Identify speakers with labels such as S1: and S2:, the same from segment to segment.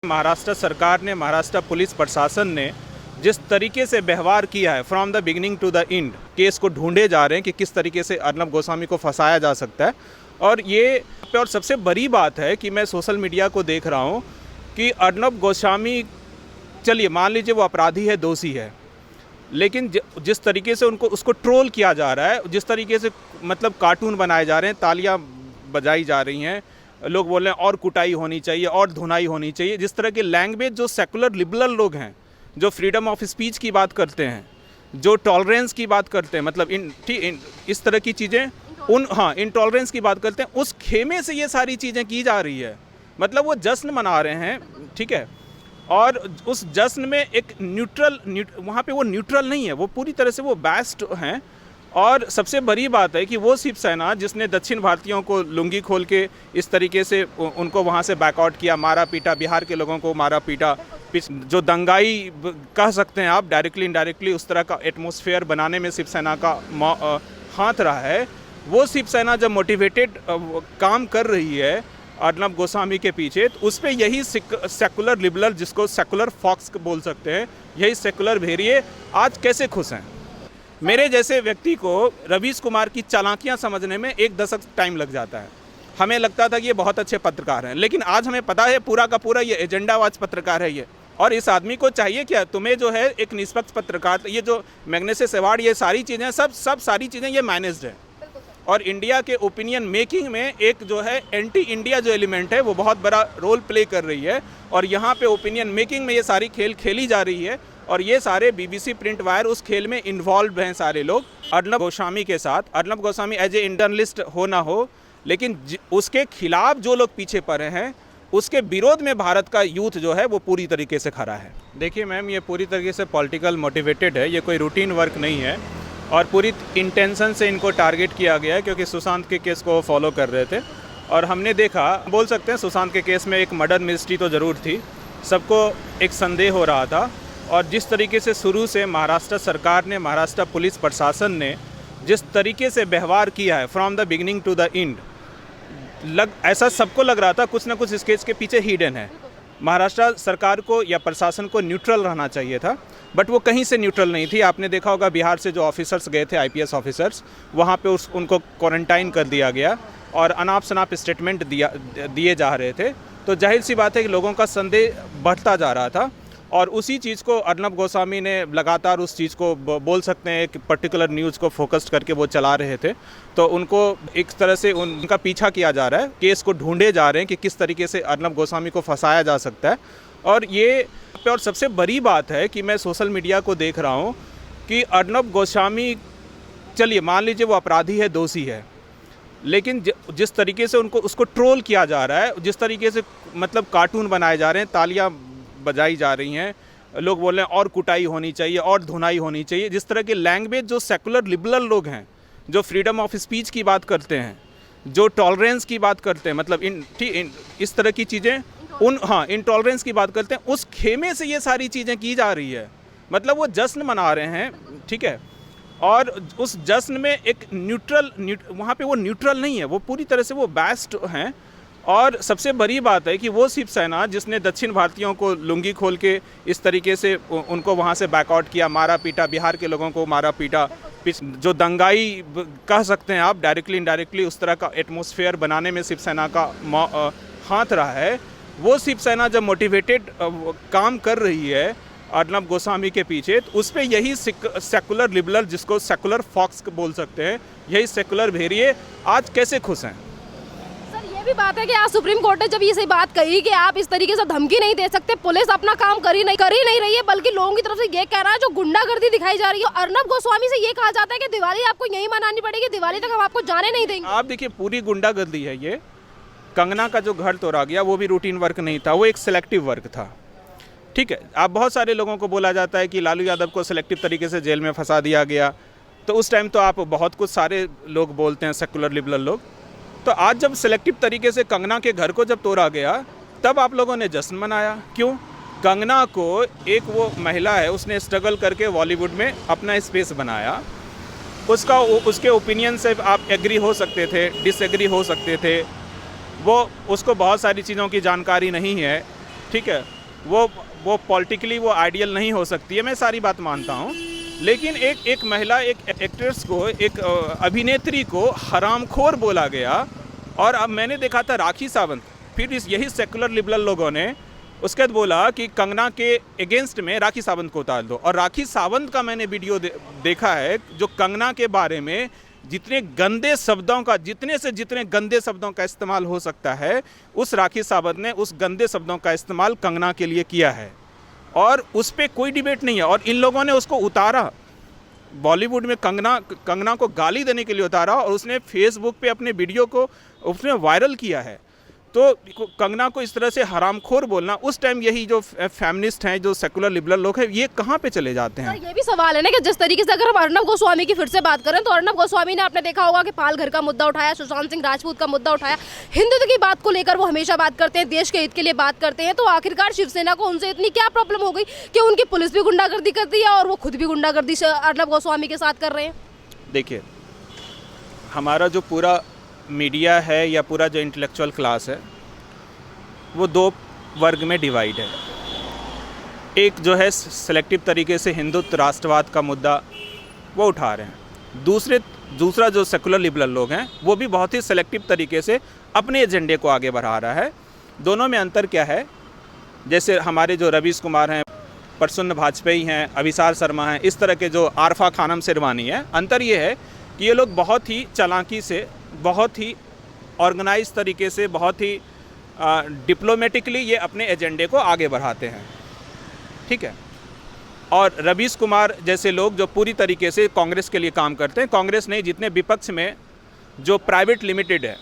S1: महाराष्ट्र सरकार ने, महाराष्ट्र पुलिस प्रशासन ने जिस तरीके से व्यवहार किया है from the beginning to the end, case को ढूंढे जा रहे हैं कि किस तरीके से अर्नब गोस्वामी को फंसाया जा सकता है। और सबसे बड़ी बात है कि मैं सोशल मीडिया को देख रहा हूँ कि अर्नब गोस्वामी, चलिए मान लीजिए वो अपराधी है, दोषी है, लेकिन जिस तरीके से उसको ट्रोल किया जा रहा है, जिस तरीके से मतलब कार्टून बनाए जा रहे हैं, तालियां बजाई जा रही हैं, लोग बोल रहे हैं और कुटाई होनी चाहिए और धुनाई होनी चाहिए, जिस तरह की लैंग्वेज जो सेकुलर लिबरल लोग हैं, जो फ्रीडम ऑफ स्पीच की बात करते हैं, जो टॉलरेंस की बात करते हैं, मतलब इस तरह की चीज़ें इंटॉलरेंस की बात करते हैं, उस खेमे से ये सारी चीज़ें की जा रही है। मतलब वो जश्न मना रहे हैं, ठीक है, और उस जश्न में एक वहाँ पे वो न्यूट्रल नहीं है, वो पूरी तरह से वो बेस्ट हैं। और सबसे बड़ी बात है कि वो शिवसेना जिसने दक्षिण भारतीयों को लुंगी खोल के इस तरीके से उनको वहाँ से बैकआउट किया, मारा पीटा, बिहार के लोगों को मारा पीटा, जो दंगाई कह सकते हैं आप, डायरेक्टली इनडायरेक्टली उस तरह का एटमॉस्फेयर बनाने में शिवसेना का हाथ रहा है। वो शिवसेना जब मोटिवेटेड काम कर रही है अर्नब गोस्वामी के पीछे, तो उस पर यही सेकुलर लिबरल, जिसको सेकुलर फॉक्स बोल सकते हैं, यही सेकुलर भेड़िए आज कैसे खुश हैं। मेरे जैसे व्यक्ति को रवीश कुमार की चालाकियां समझने में 1 दशक टाइम लग जाता है। हमें लगता था कि ये बहुत अच्छे पत्रकार हैं, लेकिन आज हमें पता है पूरा का पूरा ये एजेंडावाज पत्रकार है ये। और इस आदमी को चाहिए क्या, तुम्हें जो है एक निष्पक्ष पत्रकार, ये जो मैग्नेसेस अवार्ड, ये सारी चीज़ें सब सारी चीज़ें ये मैनेज्ड है। और इंडिया के ओपिनियन मेकिंग में एक जो है एंटी इंडिया जो एलिमेंट है वो बहुत बड़ा रोल प्ले कर रही है। और यहाँ पे ओपिनियन मेकिंग में ये सारी खेल खेली जा रही है, और ये सारे BBC प्रिंट वायर उस खेल में इन्वॉल्व हैं सारे लोग अर्नब गोस्वामी के साथ। अर्नब गोस्वामी एज ए इंटरनलिस्ट हो ना हो, लेकिन उसके खिलाफ जो लोग पीछे पड़े हैं, उसके विरोध में भारत का यूथ जो है वो पूरी तरीके से खड़ा है। देखिए मैम, ये पूरी तरीके से पॉलिटिकल मोटिवेटेड है, ये कोई रूटीन वर्क नहीं है, और पूरी इंटेंशन से इनको टारगेट किया गया है, क्योंकि सुशांत के केस को फॉलो कर रहे थे। और हमने देखा, बोल सकते हैं सुशांत के केस में एक मर्डर मिस्ट्री तो ज़रूर थी, सबको एक संदेह हो रहा था। और जिस तरीके से शुरू से महाराष्ट्र सरकार ने, महाराष्ट्र पुलिस प्रशासन ने जिस तरीके से व्यवहार किया है from the beginning to the end, ऐसा सबको लग रहा था कुछ ना कुछ इस केस के पीछे हिडन है। महाराष्ट्र सरकार को या प्रशासन को न्यूट्रल रहना चाहिए था, बट वो कहीं से न्यूट्रल नहीं थी। आपने देखा होगा बिहार से जो ऑफिसर्स गए थे, IPS ऑफिसर्स, वहाँ पे उनको क्वारंटाइन कर दिया गया और अनाप शनाप स्टेटमेंट दिए जा रहे थे। तो जाहिर सी बात है कि लोगों का संदेह बढ़ता जा रहा था, और उसी चीज़ को अर्नब गोस्वामी ने लगातार उस चीज़ को बोल सकते हैं, एक पर्टिकुलर न्यूज़ को फोकस करके वो चला रहे थे। तो उनको एक तरह से उनका पीछा किया जा रहा है, केस को ढूंढे जा रहे हैं कि किस तरीके से अर्नब गोस्वामी को फंसाया जा सकता है। और सबसे बड़ी बात है कि मैं सोशल मीडिया को देख रहा हूँ कि अर्नब गोस्वामी, चलिए मान लीजिए वो अपराधी है, दोषी है, लेकिन जिस तरीके से उसको ट्रोल किया जा रहा है, जिस तरीके से मतलब कार्टून बनाए जा रहे हैं, तालियां बजाई जा रही हैं, लोग बोल रहे हैं और कुटाई होनी चाहिए और धुनाई होनी चाहिए, जिस तरह की लैंग्वेज जो सेकुलर लिबरल लोग हैं, जो फ्रीडम ऑफ स्पीच की बात करते हैं, जो टॉलरेंस की बात करते हैं, मतलब इस तरह की चीज़ें इंटॉलरेंस की बात करते हैं, उस खेमे से ये सारी चीज़ें की जा रही है। मतलब वो जश्न मना रहे हैं, ठीक है, और उस जश्न में एक वहाँ पे वो न्यूट्रल नहीं है, वो पूरी तरह से वो बेस्ट हैं। और सबसे बड़ी बात है कि वो शिवसेना जिसने दक्षिण भारतीयों को लुंगी खोल के इस तरीके से उनको वहाँ से बैकआउट किया, मारा पीटा, बिहार के लोगों को मारा पीटा, जो दंगाई कह सकते हैं आप, डायरेक्टली इनडायरेक्टली उस तरह का एटमॉस्फेयर बनाने में शिवसेना का हाथ रहा है। वो शिवसेना जब मोटिवेटेड काम कर रही है अर्नब गोस्वामी के पीछे, तो उस पर यही सेकुलर लिबरल, जिसको सेकुलर फॉक्स बोल सकते हैं, यही सेकुलर भेड़िए आज कैसे खुश हैं।
S2: ये भी बात है कि आज सुप्रीम कोर्ट ने जब ये सही बात कही कि आप इस तरीके से धमकी नहीं दे सकते, पुलिस अपना काम कर ही नहीं रही है, बल्कि लोगों की तरफ से ये कह रहा है जो गुंडागर्दी दिखाई जा रही है। अर्नब गोस्वामी से ये कहा जाता है कि दिवाली आपको यही मनानी पड़ेगी, दिवाली तक हम आपको जाने नहीं देंगे।
S1: आप देखिए पूरी गुंडागर्दी है ये। कंगना का जो घर तोड़ा गया वो भी रूटीन वर्क नहीं था, वो एक सिलेक्टिव वर्क था, ठीक है। आप बहुत सारे लोगों को बोला जाता है कि लालू यादव को सिलेक्टिव तरीके से जेल में फंसा दिया गया, तो उस टाइम तो आप बहुत कुछ सारे लोग बोलते हैं, सेकुलर लिबरल लोग। तो आज जब सिलेक्टिव तरीके से कंगना के घर को जब तोड़ा गया, तब आप लोगों ने जश्न मनाया। क्यों? कंगना को, एक वो महिला है, उसने स्ट्रगल करके बॉलीवुड में अपना स्पेस बनाया, उसके ओपिनियन से आप एग्री हो सकते थे, डिसएग्री हो सकते थे, वो उसको बहुत सारी चीज़ों की जानकारी नहीं है, ठीक है, वो पॉलिटिकली वो आइडियल नहीं हो सकती है, मैं सारी बात मानता हूँ, लेकिन एक महिला, एक एक्ट्रेस को, एक अभिनेत्री को हरामखोर बोला गया। और अब मैंने देखा था राखी सावंत, फिर यही सेकुलर लिबरल लोगों ने उसके बाद बोला कि कंगना के अगेंस्ट में राखी सावंत को उतार दो। और राखी सावंत का मैंने वीडियो देखा है जो कंगना के बारे में जितने गंदे शब्दों का, जितने से जितने गंदे शब्दों का इस्तेमाल हो सकता है, उस राखी सावंत ने उस गंदे शब्दों का इस्तेमाल कंगना के लिए किया है और उस पर कोई डिबेट नहीं है। और इन लोगों ने उसको उतारा, बॉलीवुड में कंगना को गाली देने के लिए उतारा और उसने फेसबुक पे अपने वीडियो को उसने वायरल किया है। तो कंगना को इस तरह से हरामखोर बोलना, उस टाइम यही जो फेमिनिस्ट हैं, जो सेकुलर लिबरल लोग हैं, ये कहाँ पे चले जाते हैं?
S2: ये भी सवाल है ना कि जिस तरीके से अगर हम अर्नब गोस्वामी की फिर से बात करें तो अर्नब गोस्वामी ने, आपने देखा होगा कि पालघर का मुद्दा उठाया, सुशांत सिंह राजपूत का मुद्दा उठाया, हिंदुत्व की बात को लेकर वो हमेशा बात करते हैं, देश के हित के लिए बात करते हैं। तो आखिरकार शिवसेना को उनसे इतनी क्या प्रॉब्लम हो गई कि उनकी पुलिस भी गुंडागर्दी करती है और वो खुद भी गुंडागर्दी अर्नब गोस्वामी के साथ कर रहे हैं? देखिए,
S1: हमारा जो पूरा मीडिया है या पूरा जो इंटेलेक्चुअल क्लास है वो दो वर्ग में डिवाइड है। एक जो है सेलेक्टिव तरीके से हिंदुत्व राष्ट्रवाद का मुद्दा वो उठा रहे हैं, दूसरा जो सेकुलर लिबरल लोग हैं वो भी बहुत ही सेलेक्टिव तरीके से अपने एजेंडे को आगे बढ़ा रहा है। दोनों में अंतर क्या है? जैसे हमारे जो रवीश कुमार हैं, प्रसन्न वाजपेयी हैं, अभिसार शर्मा हैं, इस तरह के जो आरफा खानम शेरवानी है, अंतर ये है कि ये लोग बहुत ही चालाकी से, बहुत ही ऑर्गेनाइज तरीके से, बहुत ही डिप्लोमेटिकली ये अपने एजेंडे को आगे बढ़ाते हैं, ठीक है। और रवीश कुमार जैसे लोग जो पूरी तरीके से कांग्रेस के लिए काम करते हैं, कांग्रेस नहीं, जितने विपक्ष में जो प्राइवेट लिमिटेड है,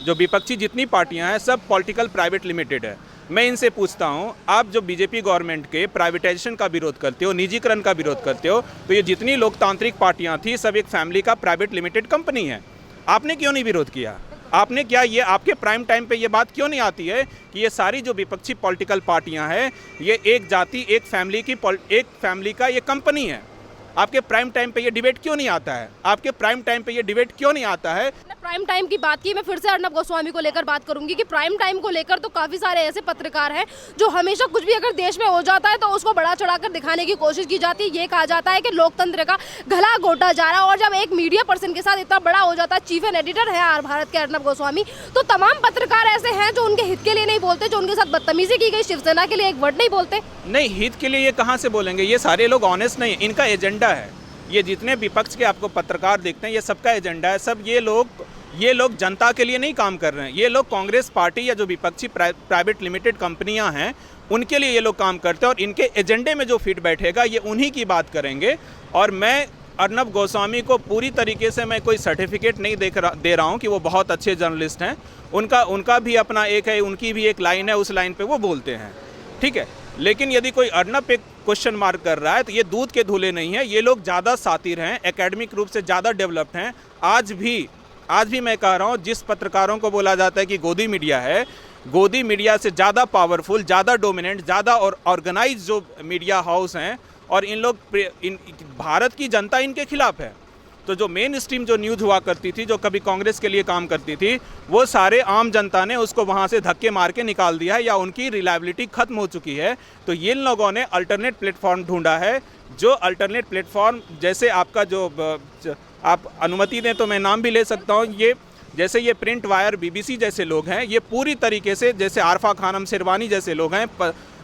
S1: जो विपक्षी जितनी पार्टियां हैं, सब पॉलिटिकल प्राइवेट लिमिटेड है। मैं इनसे पूछता हूं, आप जो बीजेपी गवर्नमेंट के प्राइवेटाइजेशन का विरोध करते हो, निजीकरण का विरोध करते हो, तो ये जितनी लोकतांत्रिक पार्टियां थी सब एक फैमिली का प्राइवेट लिमिटेड कंपनी है। आपने क्यों नहीं विरोध किया? आपने क्या, ये आपके प्राइम टाइम पे ये बात क्यों नहीं आती है कि ये सारी जो विपक्षी पॉलिटिकल पार्टियां हैं, ये एक जाति, एक फैमिली का ये कंपनी है? आपके प्राइम टाइम पे ये डिबेट क्यों नहीं आता है? आपके प्राइम टाइम पे ये डिबेट क्यों नहीं आता है? प्राइम टाइम की बात की, मैं फिर से अर्नब गोस्वामी को लेकर बात करूंगी कि प्राइम टाइम को लेकर तो काफी सारे ऐसे पत्रकार हैं जो हमेशा कुछ भी अगर देश में हो जाता है तो उसको बढ़ा चढ़ाकर दिखाने की कोशिश की जाती है। ये कहा जाता है कि लोकतंत्र का गला घोटा जा रहा है। और जब एक मीडिया पर्सन के साथ इतना बड़ा हो जाता है, चीफ एंड एडिटर है आर भारत के अर्नब गोस्वामी, तो तमाम पत्रकार ऐसे हैं जो उनके हित के लिए नहीं बोलते, जो उनके साथ बदतमीजी की गई, शिवसेना के लिए एक वर्ड नहीं बोलते। नहीं, हित के लिए ये कहाँ से बोलेंगे? ये सारे लोग ऑनेस्ट नहीं, इनका एजेंडा है। ये जितने विपक्ष के आपको पत्रकार देखते हैं, ये सबका एजेंडा है। सब ये लोग जनता के लिए नहीं काम कर रहे हैं। ये लोग कांग्रेस पार्टी या जो विपक्षी प्राइवेट लिमिटेड कंपनियां हैं उनके लिए ये लोग काम करते हैं और इनके एजेंडे में जो फिट बैठेगा ये उन्हीं की बात करेंगे। और मैं अर्नब गोस्वामी को पूरी तरीके से मैं कोई सर्टिफिकेट नहीं दे रहा हूं कि वो बहुत अच्छे जर्नलिस्ट हैं। उनका भी अपना एक है, उनकी भी एक लाइन है, उस लाइन पे वो बोलते हैं, ठीक है। लेकिन यदि कोई अर्नब पे क्वेश्चन मार्क कर रहा है तो ये दूध के धुले नहीं है। ये लोग ज़्यादा सातिर हैं, एकेडमिक रूप से ज़्यादा डेवलप्ड हैं। आज भी मैं कह रहा हूँ, जिस पत्रकारों को बोला जाता है कि गोदी मीडिया है, गोदी मीडिया से ज़्यादा पावरफुल, ज़्यादा डोमिनेंट, ज़्यादा और ऑर्गेनाइज जो मीडिया हाउस हैं, और इन लोग भारत की जनता इनके खिलाफ है। तो जो मेन स्ट्रीम जो न्यूज़ हुआ करती थी, जो कभी कांग्रेस के लिए काम करती थी, वो सारे आम जनता ने उसको वहाँ से धक्के मार के निकाल दिया है या उनकी रिलायबिलिटी खत्म हो चुकी है। तो ये लोगों ने अल्टरनेट प्लेटफॉर्म ढूंढा है, जो अल्टरनेट प्लेटफॉर्म जैसे आपका जो आप अनुमति दें तो मैं नाम भी ले सकता हूँ, ये जैसे ये प्रिंट वायर BBC जैसे लोग हैं, ये पूरी तरीके से, जैसे आरफा खानम शेरवानी जैसे लोग हैं,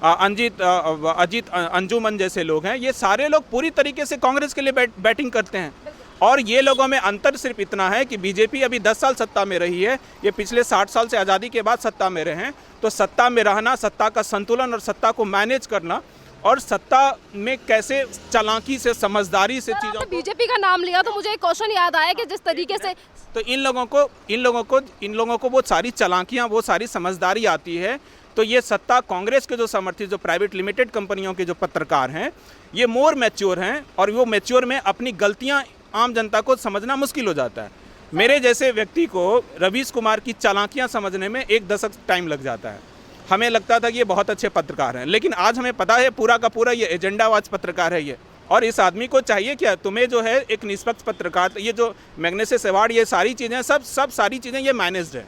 S1: अजीत अंजुमन जैसे लोग हैं, ये सारे लोग पूरी तरीके से कांग्रेस के लिए बैटिंग करते हैं। और ये लोगों में अंतर सिर्फ इतना है कि बीजेपी अभी 10 साल सत्ता में रही है, ये पिछले 60 साल से आज़ादी के बाद सत्ता में रहे हैं। तो सत्ता में रहना, सत्ता का संतुलन और सत्ता को मैनेज करना, और सत्ता में कैसे चालाकी से, समझदारी से चीज़ों को,
S2: बीजेपी का नाम लिया तो मुझे एक क्वेश्चन याद आया कि जिस तरीके से,
S1: तो इन लोगों को वो सारी चालाकियाँ, वो सारी समझदारी आती है। तो ये सत्ता कांग्रेस के जो समर्थित, जो प्राइवेट लिमिटेड कंपनियों के जो पत्रकार हैं, ये मोर मैच्योर हैं, और वो मैच्योर में अपनी गलतियाँ आम जनता को समझना मुश्किल हो जाता है। मेरे जैसे व्यक्ति को रवीश कुमार की चालाकियाँ समझने में 1 दशक टाइम लग जाता है। हमें लगता था कि ये बहुत अच्छे पत्रकार हैं, लेकिन आज हमें पता है पूरा का पूरा ये एजेंडावाज पत्रकार है ये। और इस आदमी को चाहिए क्या? तुम्हें जो है एक निष्पक्ष पत्रकार, ये जो मैग्नेसेस अवार्ड, ये सारी चीज़ें सब सारी चीज़ें ये मैनेज्ड है।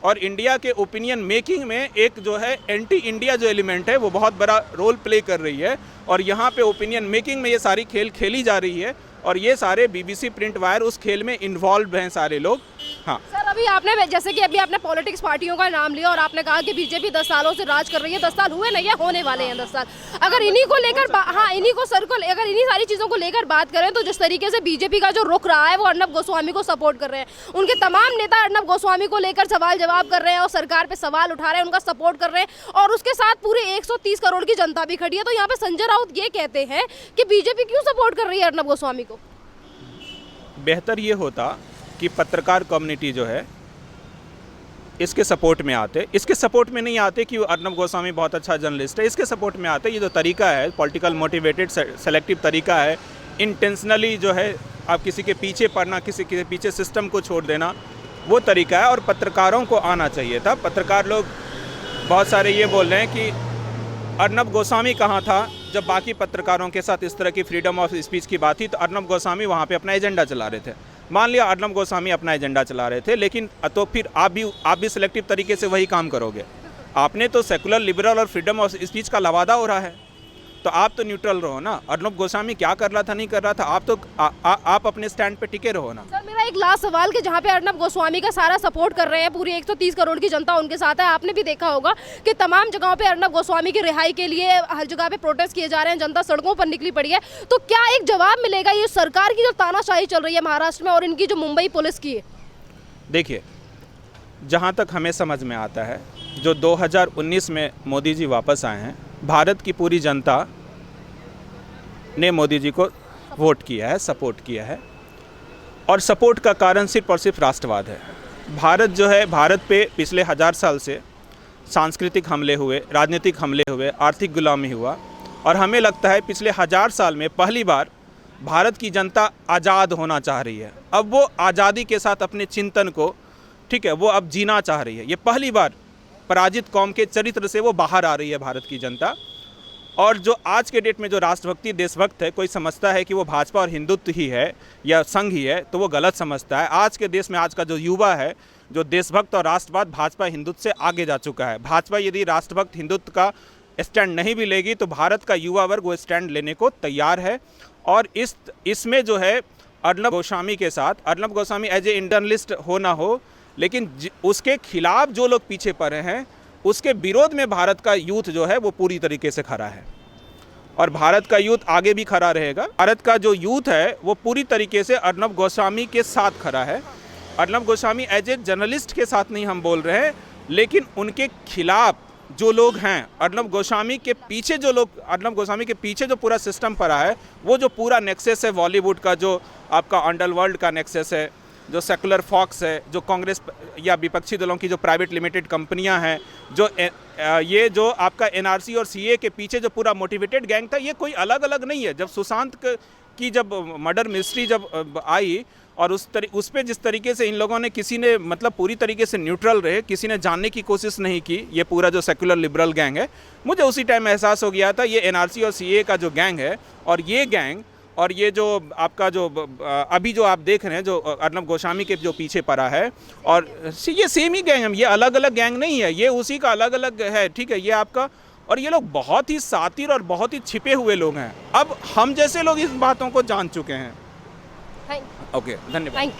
S1: और इंडिया के ओपिनियन मेकिंग में एक जो है एंटी इंडिया जो एलिमेंट है वो बहुत बड़ा रोल प्ले कर रही है। और यहाँ पे ओपिनियन मेकिंग में ये सारी खेल खेली जा रही है और ये सारे BBC प्रिंट वायर उस खेल में इन्वॉल्व हैं सारे लोग। हाँ
S2: सर, अभी आपने जैसे कि अभी आपने पॉलिटिक्स पार्टियों का नाम लिया और आपने कहा कि बीजेपी 10 सालों से राज कर रही है। 10 साल हुए नहीं है, होने वाले हैं 10 साल। अगर इन्हीं को लेकर हाँ इन्हीं को सर्कल अगर इन्हीं सारी चीज़ों को लेकर बात करें तो जिस तरीके से बीजेपी का जो रुख रहा है वो अर्नब गोस्वामी को सपोर्ट कर रहे हैं। उनके तमाम नेता अर्नब गोस्वामी को लेकर सवाल जवाब कर रहे हैं और सरकार पर सवाल उठा रहे हैं, उनका सपोर्ट कर रहे हैं और उसके साथ पूरे 130 करोड़ की जनता भी खड़ी है। तो यहाँ पे संजय राउत ये कहते हैं कि बीजेपी क्यों सपोर्ट कर रही है अर्नब गोस्वामी को?
S1: बेहतर ये होता कि पत्रकार कम्युनिटी जो है इसके सपोर्ट में आते। इसके सपोर्ट में नहीं आते कि अर्नब गोस्वामी बहुत अच्छा जर्नलिस्ट है, इसके सपोर्ट में आते। ये जो तरीका है पॉलिटिकल मोटिवेटेड सेलेक्टिव तरीका है, इंटेंशनली जो है आप किसी के पीछे पड़ना, किसी के पीछे सिस्टम को छोड़ देना, वो तरीका है। और पत्रकारों को आना चाहिए था। पत्रकार लोग बहुत सारे ये बोल रहे हैं कि अर्नब गोस्वामी कहाँ था जब बाकी पत्रकारों के साथ इस तरह की फ्रीडम ऑफ स्पीच की बात थी। तो अर्नब गोस्वामी वहाँ पे अपना एजेंडा चला रहे थे। मान लिया अर्नब गोस्वामी अपना एजेंडा चला रहे थे, लेकिन तो फिर आप भी सिलेक्टिव तरीके से वही काम करोगे। आपने तो सेकुलर लिबरल और फ्रीडम ऑफ स्पीच का लवादा हो रहा है, तो आप तो न्यूट्रल रहो ना। अर्नब गोस्वामी क्या कर रहा था नहीं कर रहा था, आप तो आप अपने स्टैंड पे टिके रहो ना।
S2: सर, मेरा एक लास्ट सवाल कि जहाँ पे अर्नब गोस्वामी का सारा सपोर्ट कर रहे हैं, पूरी 130 करोड़ की जनता उनके साथ है। आपने भी देखा होगा कि तमाम जगहों पे अर्नब गोस्वामी की रिहाई के लिए हर जगह पे प्रोटेस्ट किए जा रहे हैं, जनता सड़कों पर निकली पड़ी है। तो क्या एक जवाब मिलेगा ये सरकार की जो तानाशाही चल रही है महाराष्ट्र में और इनकी जो मुंबई पुलिस की है?
S1: देखिए, जहाँ तक हमें समझ में आता है, जो 2019 में मोदी जी वापस आए हैं, भारत की पूरी जनता ने मोदी जी को वोट किया है, सपोर्ट किया है। और सपोर्ट का कारण सिर्फ और सिर्फ राष्ट्रवाद है। भारत जो है, भारत पे पिछले 1000 साल से सांस्कृतिक हमले हुए, राजनीतिक हमले हुए, आर्थिक गुलामी हुआ। और हमें लगता है पिछले 1000 साल में पहली बार भारत की जनता आज़ाद होना चाह रही है। अब वो आज़ादी के साथ अपने चिंतन को, ठीक है, वो अब जीना चाह रही है। ये पहली बार पराजित कौम के चरित्र से वो बाहर आ रही है भारत की जनता। और जो आज के डेट में जो राष्ट्रभक्ति देशभक्त है, कोई समझता है कि वो भाजपा और हिंदुत्व ही है या संघ ही है, तो वो गलत समझता है। आज के देश में आज का जो युवा है, जो देशभक्त और राष्ट्रवाद भाजपा हिंदुत्व से आगे जा चुका है। भाजपा यदि राष्ट्रभक्त हिंदुत्व का स्टैंड नहीं भी लेगी तो भारत का युवा वर्ग वो स्टैंड लेने को तैयार है। और इसमें जो है अर्नब गोस्वामी के साथ, Arnab Goswami as a journalist हो ना हो, लेकिन उसके खिलाफ जो लोग पीछे पड़े हैं, उसके विरोध में भारत का यूथ जो है वो पूरी तरीके से खड़ा है। और भारत का यूथ आगे भी खड़ा रहेगा। भारत का जो यूथ है वो पूरी तरीके से अर्नब गोस्वामी के साथ खड़ा है। Arnab Goswami as a journalist के साथ नहीं हम बोल रहे हैं, लेकिन उनके खिलाफ जो लोग हैं, अर्नब गोस्वामी के पीछे जो लोग, अर्नब गोस्वामी के पीछे जो पूरा सिस्टम पड़ा है, वो जो पूरा नेक्सस है बॉलीवुड का, जो आपका अंडरवर्ल्ड का नेक्सस है, जो सेकुलर फॉक्स है, जो कांग्रेस या विपक्षी दलों की जो प्राइवेट लिमिटेड कंपनियां हैं, जो ये जो आपका NRC और CA के पीछे जो पूरा मोटिवेटेड गैंग था, ये कोई अलग अलग नहीं है। जब सुशांत की जब मर्डर मिस्ट्री जब आई और उस पर जिस तरीके से इन लोगों ने, किसी ने मतलब पूरी तरीके से न्यूट्रल रहे, किसी ने जानने की कोशिश नहीं की, ये पूरा जो सेकुलर लिबरल गैंग है, मुझे उसी टाइम एहसास हो गया था ये NRC और CA का जो गैंग है, और ये गैंग और ये जो आपका जो अभी जो आप देख रहे हैं जो अर्नब गोस्वामी के जो पीछे पड़ा है, और ये सेम ही गैंग है, ये अलग अलग गैंग नहीं है, ये उसी का अलग अलग है, ठीक है, ये आपका। और ये लोग बहुत ही सातिर और बहुत ही छिपे हुए लोग हैं। अब हम जैसे लोग इस बातों को जान चुके हैं। ओके, धन्यवाद।